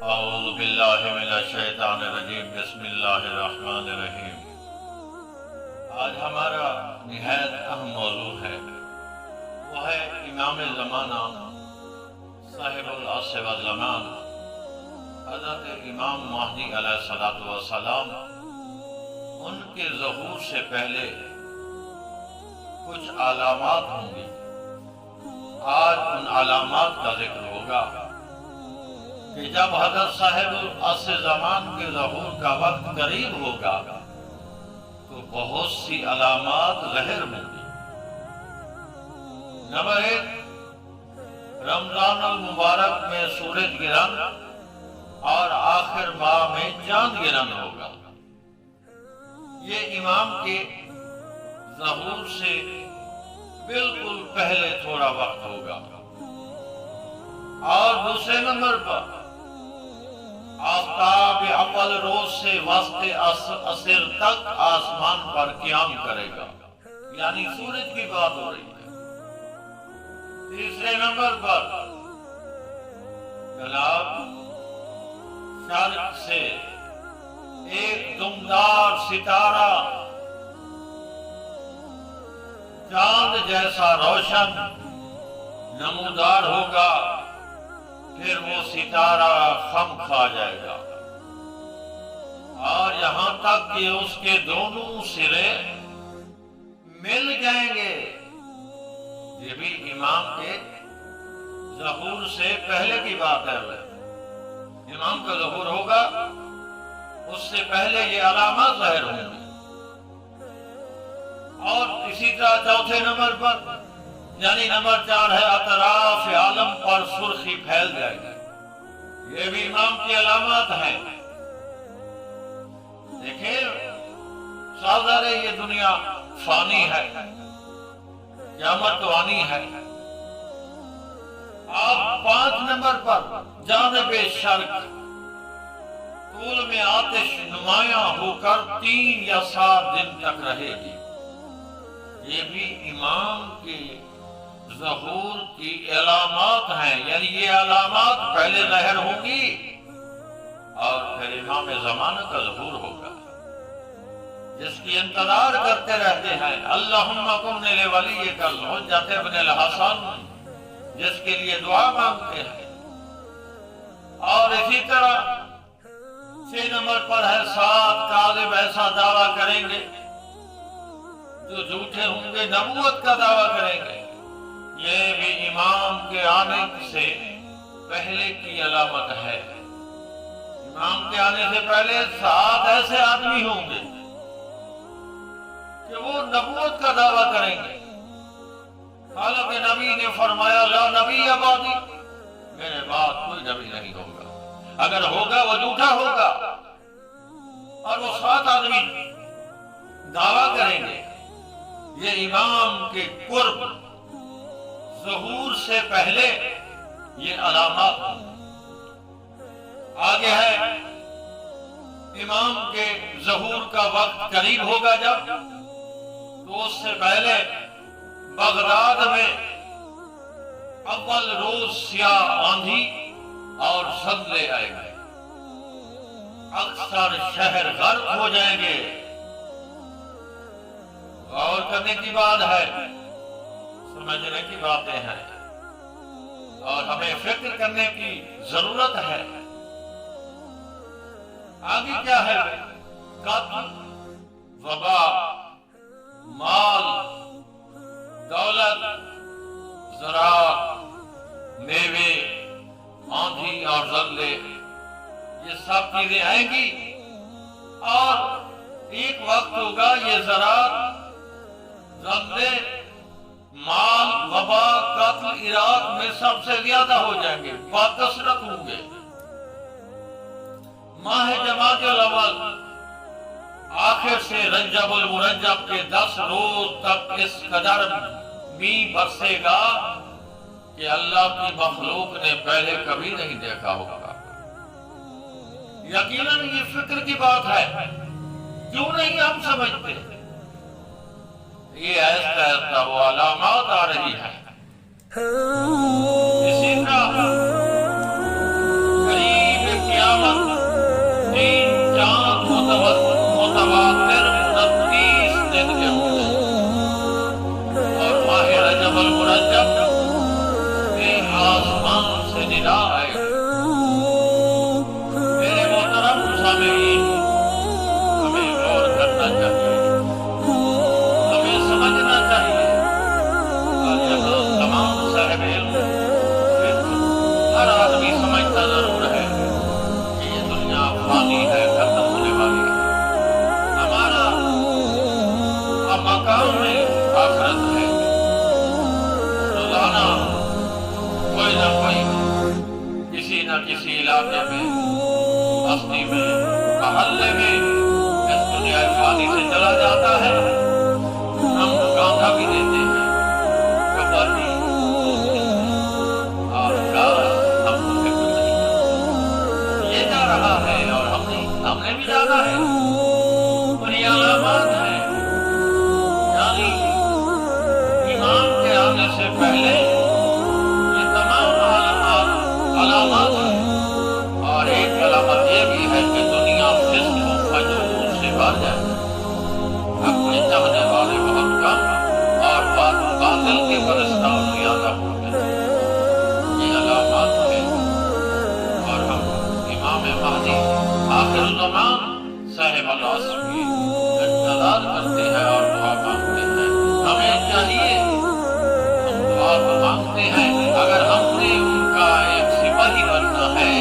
اعوذ باللہ من الشیطان الرجیم بسم اللہ الرحمن الرحیم۔ آج ہمارا نہایت اہم موضوع ہے، وہ ہے امام زمانہ صاحب العصر والزمان حضرت امام مہدی علیہ الصلوۃ والسلام۔ ان کے ظہور سے پہلے کچھ علامات ہوں گی، آج ان علامات کا ذکر ہوگا کہ جب حضرت صاحب العصر زمان کے ظہور کا وقت قریب ہوگا تو بہت سی علامات ظاہر ہوں گی۔ نمبر 1، رمضان المبارک میں سورج گرہن اور آخر ماہ میں چاند گرہن ہوگا۔ یہ امام کے ظہور سے بالکل پہلے تھوڑا وقت ہوگا۔ اور دوسرے نمبر پر آفتاب اول روز سے وسط عصر تک آسمان پر قیام کرے گا، یعنی سورج کی بات ہو رہی ہے۔ تیسرے نمبر پر جناب شرق سے ایک دمدار ستارہ چاند جیسا روشن نمودار ہوگا، پھر وہ ستارہ خم کھا جائے گا اور یہاں تک کہ اس کے دونوں سرے مل جائیں گے۔ یہ بھی امام کے ظہور سے پہلے کی بات ہے۔ امام کا ظہور ہوگا، اس سے پہلے یہ علامات ظاہر ہوں گی۔ اور اسی طرح چوتھے نمبر پر یعنی نمبر 4 ہے اطراف عالم پر سرخی پھیل جائے گی۔ یہ بھی امام کی علامات ہیں۔ دیکھیں سازارے یہ دنیا فانی ہے، قیامت تو آنی ہے۔ آپ 5 نمبر پر جانب شرق طول میں آتش نمایاں ہو کر 3 یا 7 دن تک رہے گی۔ یہ بھی امام کے ظہور کی علامات ہیں، یعنی یہ علامات پہلے ظاہر ہوں گی اور پھر امام زمانہ کا ظہور ہوگا، جس کی انتظار کرتے رہتے ہیں۔ اللہم کن لولیک الحجۃ ابن الحسن، جس کے لیے دعا مانگتے ہیں۔ اور اسی طرح 6 نمبر پر ہے 7 کاذب ایسا دعویٰ کریں گے جو جھوٹے ہوں گے، نبوت کا دعویٰ کریں گے۔ یہ بھی امام کے آنے سے پہلے کی علامت ہے۔ امام کے آنے سے پہلے 7 ایسے آدمی ہوں گے کہ وہ نبوت کا دعویٰ کریں گے، حالانکہ نبی نے فرمایا لا نبی بعدی، میرے بعد کوئی نبی نہیں ہوگا، اگر ہوگا وہ جھوٹا ہوگا۔ اور وہ 7 آدمی دعویٰ کریں گے۔ یہ امام کے قرب ظہور سے پہلے یہ علامات آگے ہے۔ امام کے ظہور کا وقت قریب ہوگا جب، تو اس سے پہلے بغداد میں اول روز سیاہ آندھی اور زلزلے آئیں گے، اکثر شہر غرق ہو جائیں گے۔ غور کرنے کی بات ہے، سمجھنے کی باتیں ہیں، اور ہمیں فکر کرنے کی ضرورت ہے۔ آگے کیا ہے؟ قتل، وبا، مال، دولت، زراعت، میوے، آندھی اور زلزلے، یہ سب چیزیں آئیں گی۔ اور ایک وقت ہوگا یہ زراعت، زلزلے، مال، وبا، قتل عراق میں سب سے زیادہ ہو جائیں گے، بکثرت ہوں گے۔ ماہ جمادی الاول آخر سے رجب المرجب کے 10 روز تک اس قدر می برسے گا کہ اللہ کی مخلوق نے پہلے کبھی نہیں دیکھا ہوگا۔ یقیناً یہ فکر کی بات ہے، کیوں نہیں ہم سمجھتے؟ یہ ایسا ایسا وہ علامات آ رہی ہے۔ اسی طرح قریب کسی علاقے میں، بستی میں، محلے میں اس دنیا فانی سے چلا جاتا ہے، ہم کانٹا بھی دیتے ہیں، کپڑا بھی، اور ہم کو فکر نہیں کرتے۔ یہ جا رہا ہے اور ہم نے بھی جانا ہے، بڑی علامات ہیں، یعنی ایمان کے آنے سے پہلے یہ تمام علامات ہیں، اور ایک علامت یہ بھی ہے کہ دنیا فسق و فجور سے بھر جائے، اپنے چاہنے والے بہت کم اور باطل کے پرستار زیادہ ہو گئے، یہ علامات ہیں۔ اور ہم امام مہدی آخر الزمان صاحب العصر کی انتظار کرتے ہیں اور دعا مانگتے ہیں۔ ہمیں چاہیے ہم دعا تو مانگتے ہیں، اگر ہم نے ان کا ایک سپاہی بننا ہے